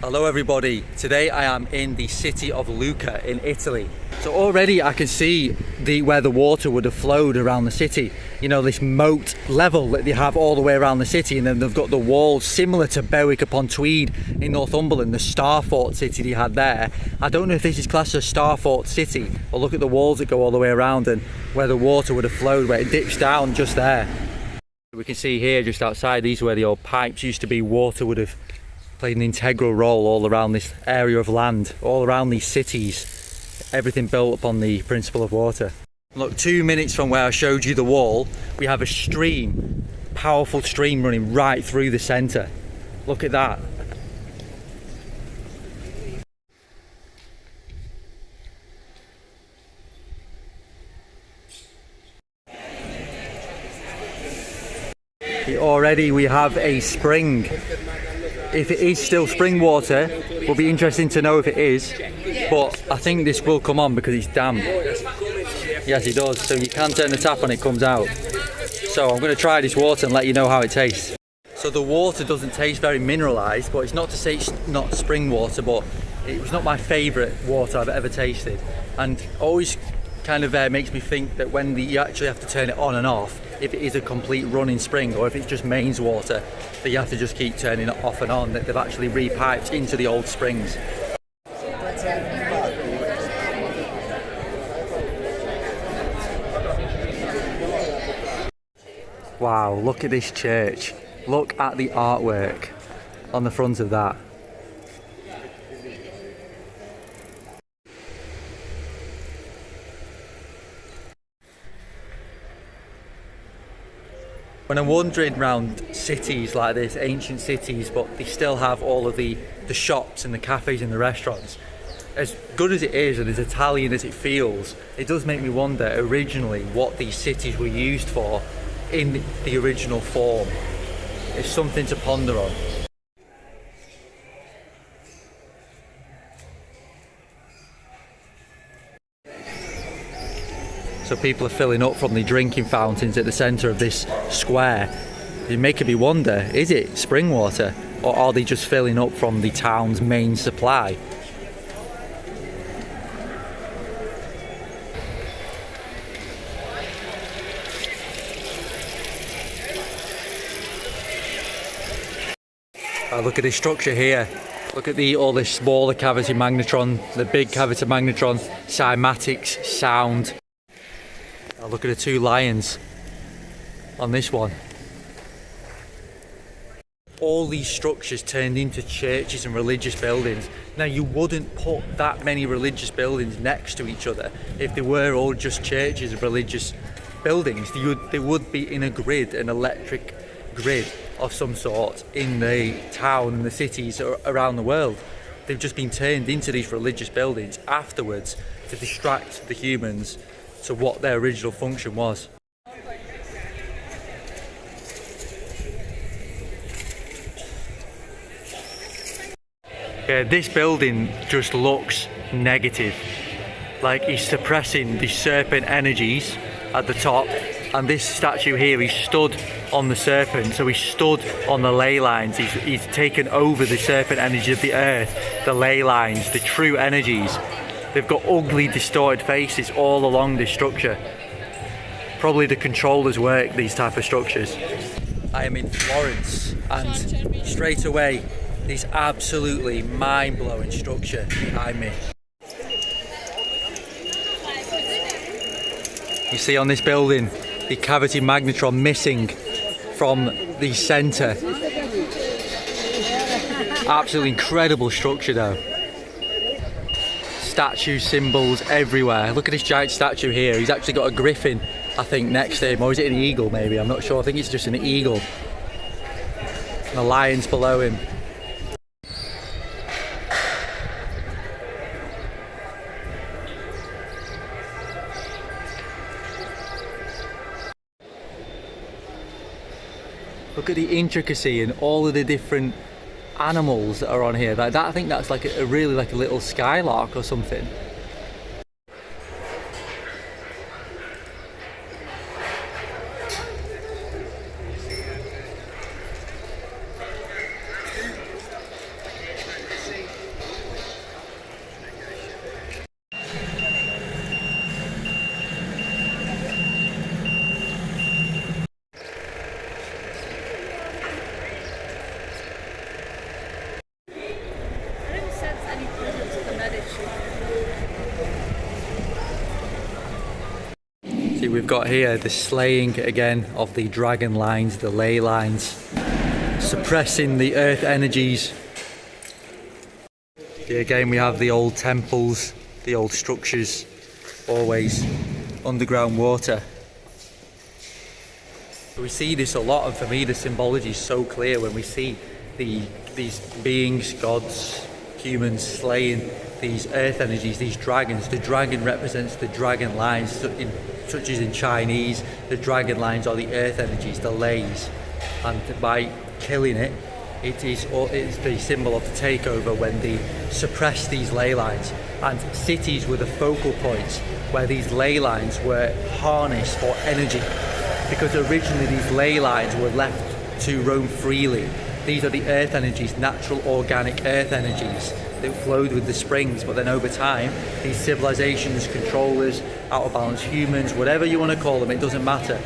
Hello everybody, today I am in the city of Lucca in Italy. So already I can see where the water would have flowed around the city. You know, this moat level that they have all the way around the city, and then they've got the walls similar to Berwick upon Tweed in Northumberland, the Starfort city they had there. I don't know if this is classed as Starfort city, but look at the walls that go all the way around and where the water would have flowed, where it dips down just there. We can see here just outside, these are where the old pipes used to be. Water would have played an integral role all around this area of land, all around these cities, everything built upon the principle of water. Look, 2 minutes from where I showed you the wall, we have a stream, powerful stream running right through the centre. Look at that. Already we have a spring. If it is still spring water, it will be interesting to know if it is, but I think this will come on because it's damp. Yes, it does, so you can turn the tap on, it comes out. So I'm going to try this water and let you know how it tastes. So the water doesn't taste very mineralised, but it's not to say it's not spring water, but it was not my favourite water I've ever tasted, and always kind of makes me think that when you actually have to turn it on and off, if it is a complete running spring or if it's just mains water, that you have to just keep turning it off and on, that they've actually repiped into the old springs. Wow, look at this church. Look at the artwork on the front of that. When I'm wandering around cities like this, ancient cities, but they still have all of the shops and the cafes and the restaurants, as good as it is and as Italian as it feels, it does make me wonder originally what these cities were used for in the original form. It's something to ponder on. So people are filling up from the drinking fountains at the centre of this square. It's making me wonder, is it spring water or are they just filling up from the town's main supply? Look at this structure here. Look at all the smaller cavity magnetron, the big cavity magnetron, cymatics, sound. Look at the two lions on this one. All these structures turned into churches and religious buildings. Now you wouldn't put that many religious buildings next to each other if they were all just churches and religious buildings. They would be in a grid, an electric grid of some sort in the town and the cities around the world. They've just been turned into these religious buildings afterwards to distract the humans to what their original function was. Yeah, this building just looks negative, like he's suppressing the serpent energies at the top, and this statue here, he stood on the serpent, so he stood on the ley lines. He's taken over the serpent energy of the earth, the ley lines, the true energies. They've got ugly, distorted faces all along this structure. Probably the controllers work these type of structures. I am in Florence, and straight away, this absolutely mind-blowing structure behind me. You see on this building, the cavity magnetron missing from the centre. Absolutely incredible structure though. Statue symbols everywhere. Look at this giant statue here. He's actually got a griffin, I think, next to him. Or is it an eagle maybe? I'm not sure. I think it's just an eagle. And the lions below him. Look at the intricacy and all of the different animals that are on here. Like that, I think that's like a really like a little skylark or something. See, we've got here the slaying again of the dragon lines, the ley lines, suppressing the earth energies. Here again we have the old temples, the old structures, always underground water. We see this a lot, and for me the symbology is so clear when we see these beings, gods, humans slaying these earth energies, these dragons. The dragon represents the dragon lines, such as in Chinese, the dragon lines are the earth energies, the leys, and by killing it, it's the symbol of the takeover when they suppress these ley lines. And cities were the focal points where these ley lines were harnessed for energy, because originally these ley lines were left to roam freely. These are the earth energies, natural organic earth energies that flowed with the springs, but then over time these civilizations, controllers, out of balance humans, whatever you want to call them, it doesn't matter,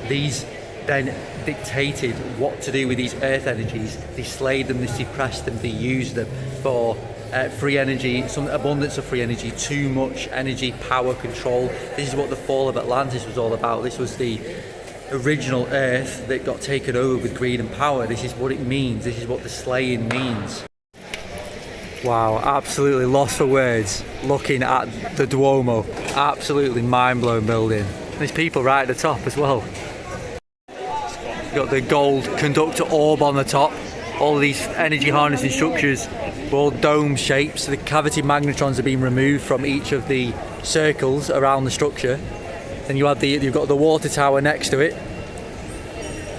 these then dictated what to do with these earth energies. They slayed them, they suppressed them, they used them for free energy, some abundance of free energy, too much energy, power, control. This is what the fall of Atlantis was all about. This was the original earth that got taken over with greed and power. This is what it means, this is what the slaying means. Wow, absolutely lost for words looking at the Duomo. Absolutely mind-blowing building. There's people right at the top as well. Got the gold conductor orb on the top. All of these energy harnessing structures were all dome shapes. The cavity magnetrons have been removed from each of the circles around the structure. Then you've got the water tower next to it.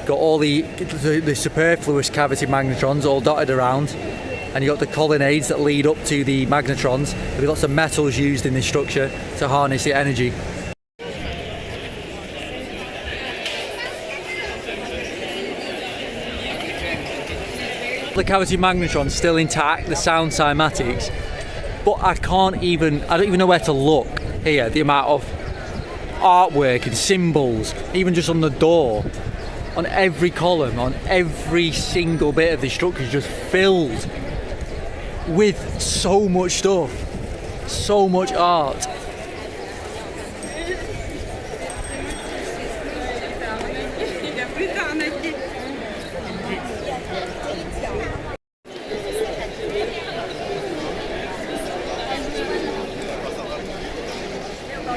Got all the superfluous cavity magnetrons all dotted around, and you've got the colonnades that lead up to the magnetrons. There'll be lots of metals used in this structure to harness the energy. The cavity magnetrons still intact, the sound cymatics, but I don't even know where to look here. The amount of artwork and symbols, even just on the door, on every column, on every single bit of the structure is just filled with so much stuff, so much art.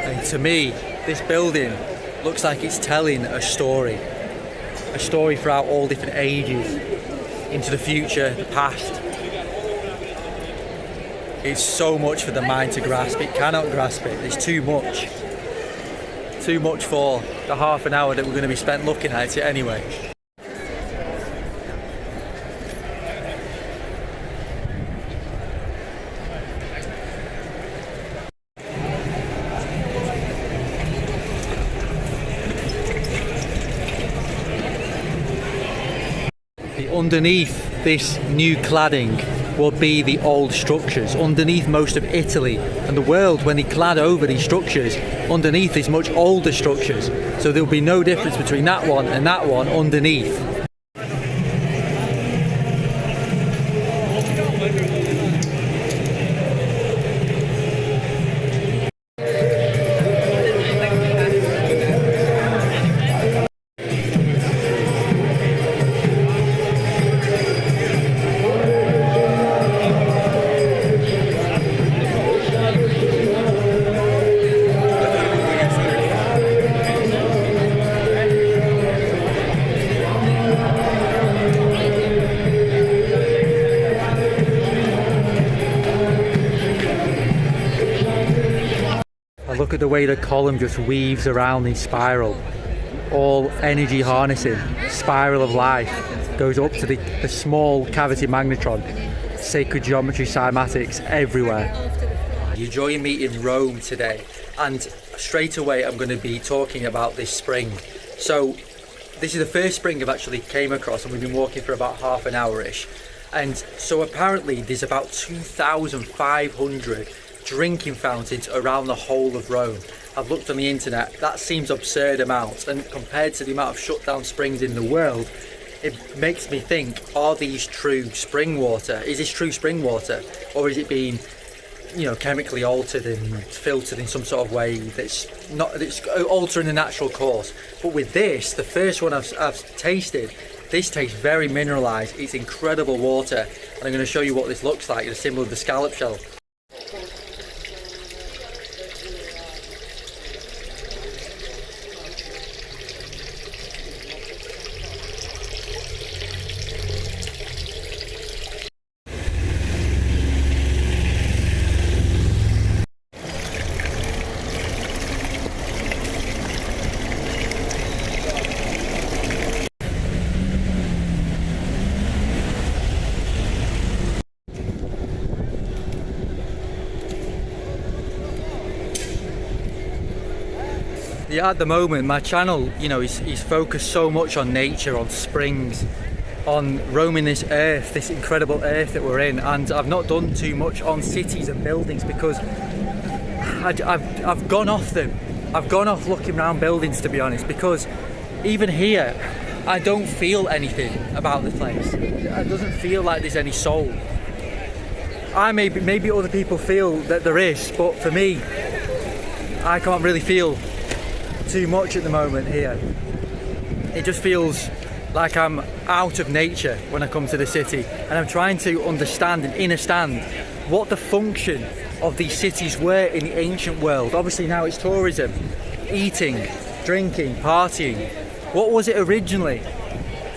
And to me, this building looks like it's telling a story throughout all different ages, into the future, the past. It's so much for the mind to grasp. It cannot grasp it. It's too much for the half an hour that we're going to be spent looking at it anyway. Underneath this new cladding will be the old structures. Underneath most of Italy and the world, when they clad over these structures, underneath is much older structures. So there'll be no difference between that one and that one underneath. Look at the way the column just weaves around in spiral. All energy harnessing, spiral of life, goes up to the small cavity magnetron. Sacred geometry cymatics everywhere. You join me in Rome today, and straight away I'm going to be talking about this spring. So this is the first spring I've actually came across, and we've been walking for about half an hour-ish. And so apparently there's about 2,500 drinking fountains around the whole of Rome. I've looked on the internet, that seems absurd amounts, and compared to the amount of shut down springs in the world, it makes me think, are these true spring water? Is this true spring water, or is it being chemically altered and filtered in some sort of way that's altering the natural course. But with this, the first one I've tasted, this tastes very mineralized. It's incredible water, and I'm going to show you what this looks like, the symbol of the scallop shell. Yeah, at the moment my channel, is focused so much on nature, on springs, on roaming this earth, this incredible earth that we're in, and I've not done too much on cities and buildings because I've gone off them. I've gone off looking around buildings, to be honest, because even here I don't feel anything about the place. It doesn't feel like there's any soul. Maybe other people feel that there is, but for me, I can't really feel too much at the moment here. It just feels like I'm out of nature when I come to the city, and I'm trying to understand and understand what the function of these cities were in the ancient world. Obviously now it's tourism, eating, drinking, partying. What was it originally?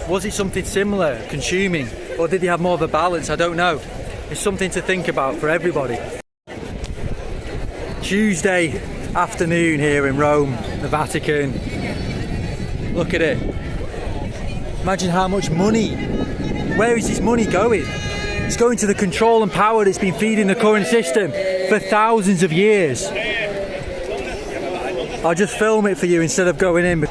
Was it something similar, consuming, or did they have more of a balance? I don't know. It's something to think about for everybody. Tuesday afternoon here in Rome, the Vatican. Look at it. Imagine how much money. Where is this money going? It's going to the control and power that's been feeding the current system for thousands of years. I'll just film it for you instead of going in.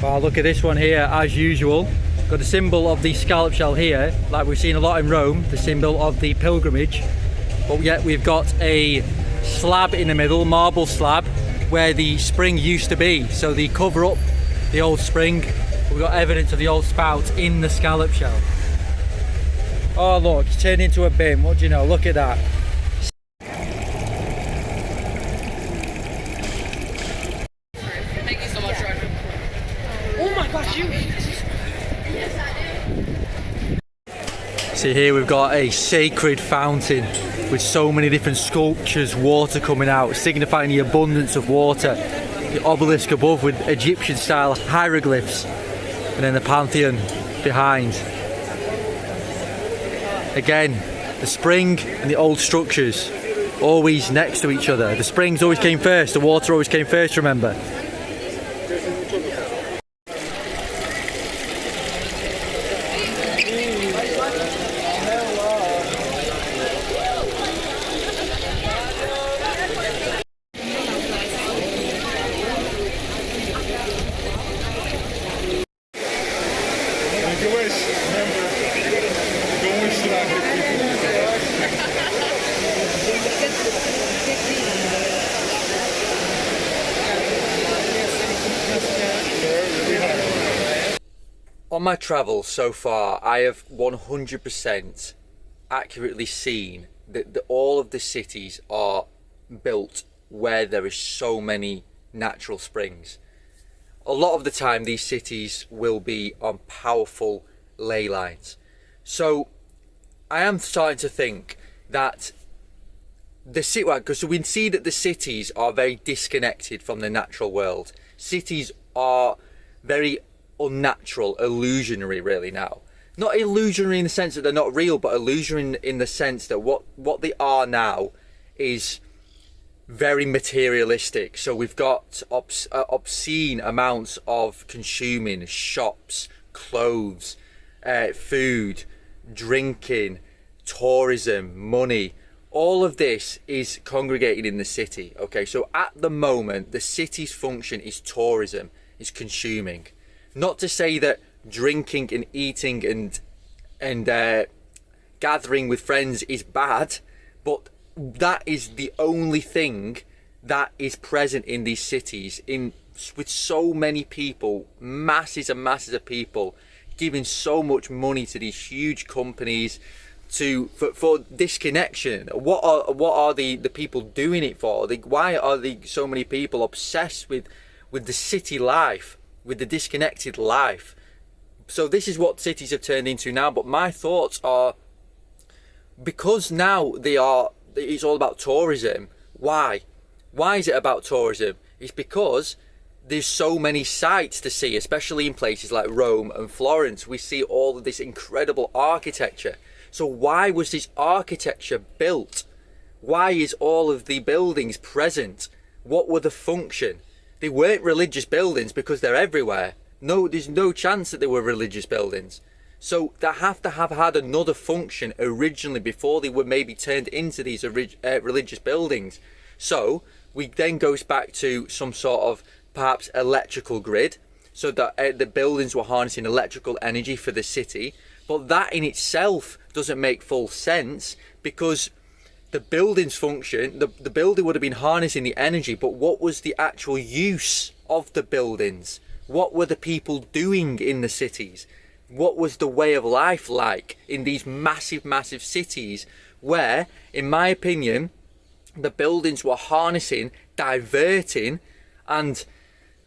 Oh, look at this one here, as usual. Got the symbol of the scallop shell here, like we've seen a lot in Rome, the symbol of the pilgrimage. But yet we've got a slab in the middle, marble slab, where the spring used to be. So they cover up the old spring. We've got evidence of the old spout in the scallop shell. Oh look, it's turned into a bin. What do you know? Look at that. Thank you so much, Roger. Oh my gosh, you! See here we've got a sacred fountain with so many different sculptures, water coming out, signifying the abundance of water. The obelisk above with Egyptian style hieroglyphs, and then the Pantheon behind. Again, the spring and the old structures always next to each other. The springs always came first, the water always came first, remember. On my travels so far, I have 100% accurately seen that all of the cities are built where there is so many natural springs. A lot of the time these cities will be on powerful ley lines. So I am starting to think that because we see that the cities are very disconnected from the natural world. Cities are very unnatural, illusionary really now. Not illusionary in the sense that they're not real, but illusionary in the sense that what they are now is very materialistic. So we've got obscene amounts of consuming, shops, clothes, food, drinking, tourism, money, all of this is congregated in the city. Okay, so at the moment, the city's function is tourism, is consuming. Not to say that drinking and eating and gathering with friends is bad, but that is the only thing that is present in these cities, with so many people, masses and masses of people, giving so much money to these huge companies for disconnection. What are the people doing it for? Why are so many people obsessed with the city life, with the disconnected life? So this is what cities have turned into now. But my thoughts are, because now it's all about tourism. Why is it about tourism? It's because there's so many sights to see, especially in places like Rome and Florence. We see all of this incredible architecture. So why was this architecture built? Why is all of the buildings present? What were the function? They weren't religious buildings because they're everywhere. No, there's no chance that they were religious buildings. So they have to have had another function originally before they were maybe turned into these religious buildings. So we then goes back to some sort of perhaps electrical grid, so that the buildings were harnessing electrical energy for the city. But that in itself doesn't make full sense, because the building's function, the building would have been harnessing the energy, but what was the actual use of the buildings? What were the people doing in the cities? What was the way of life like in these massive, massive cities where, in my opinion, the buildings were harnessing, diverting, and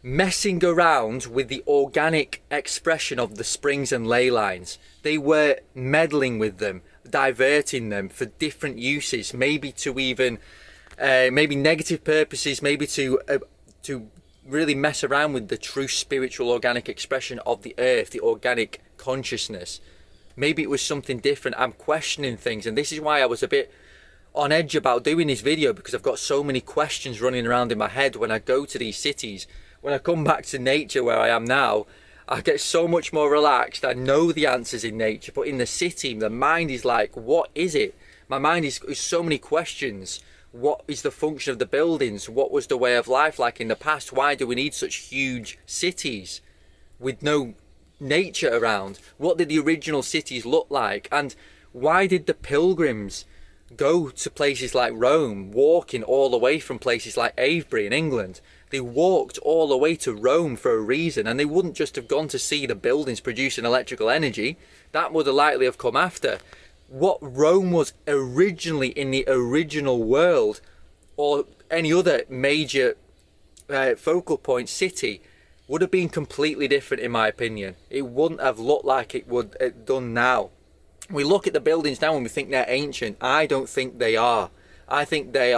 messing around with the organic expression of the springs and ley lines. They were meddling with them, diverting them for different uses, maybe to even maybe negative purposes, maybe to really mess around with the true spiritual organic expression of the earth, the organic consciousness. Maybe it was something different. I'm questioning things, and this is why I was a bit on edge about doing this video, because I've got so many questions running around in my head when I go to these cities. When I come back to nature where I am now, I get so much more relaxed. I know the answers in nature, but in the city, the mind is like, what is it? My mind is so many questions. What is the function of the buildings? What was the way of life like in the past? Why do we need such huge cities with no nature around? What did the original cities look like? And why did the pilgrims go to places like Rome, walking all the way from places like Avebury in England? They walked all the way to Rome for a reason, and they wouldn't just have gone to see the buildings producing electrical energy. That would have likely have come after. What Rome was originally in the original world, or any other major focal point city, would have been completely different in my opinion. It wouldn't have looked like it would have done now. We look at the buildings now and we think they're ancient. I don't think they are. I think they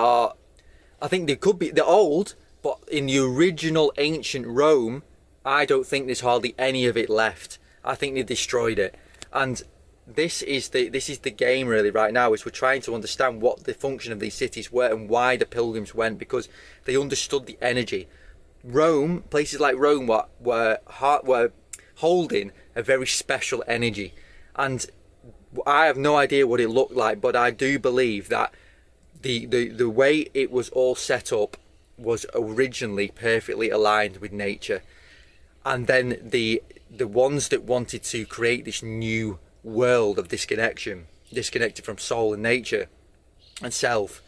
could be, they're old, but in the original ancient Rome, I don't think there's hardly any of it left. I think they destroyed it. And this is the game really right now, is we're trying to understand what the function of these cities were and why the pilgrims went, because they understood the energy. Rome, places like Rome were holding a very special energy, and I have no idea what it looked like, but I do believe that the way it was all set up was originally perfectly aligned with nature. And then the ones that wanted to create this new world of disconnection, disconnected from soul and nature and self,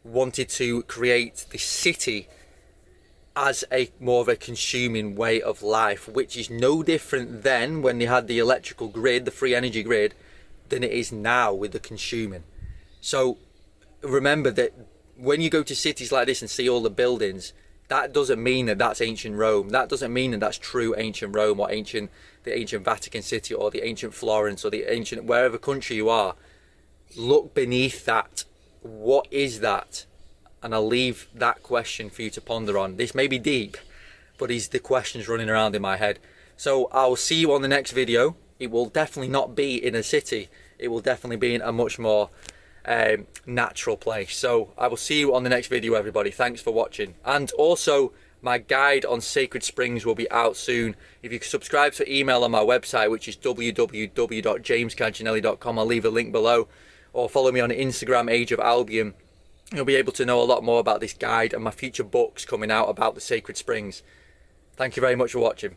wanted to create the city as a more of a consuming way of life, which is no different then when they had the electrical grid, the free energy grid, than it is now with the consuming. So remember that when you go to cities like this and see all the buildings, that doesn't mean that that's ancient Rome. That doesn't mean that that's true ancient Rome, or the ancient Vatican City, or the ancient Florence, or the ancient wherever country you are. Look beneath that. What is that? And I'll leave that question for you to ponder on. This may be deep, but it's the questions running around in my head. So I'll see you on the next video. It will definitely not be in a city. It will definitely be in a much more natural place. So I will see you on the next video, everybody. Thanks for watching. And also, My guide on sacred springs will be out soon. If you subscribe to email on my website, which is www.jamescancinelli.com, I'll leave a link below, or follow me on Instagram, Age of Albion, you'll be able to know a lot more about this guide and my future books coming out about the sacred springs. Thank you very much for watching.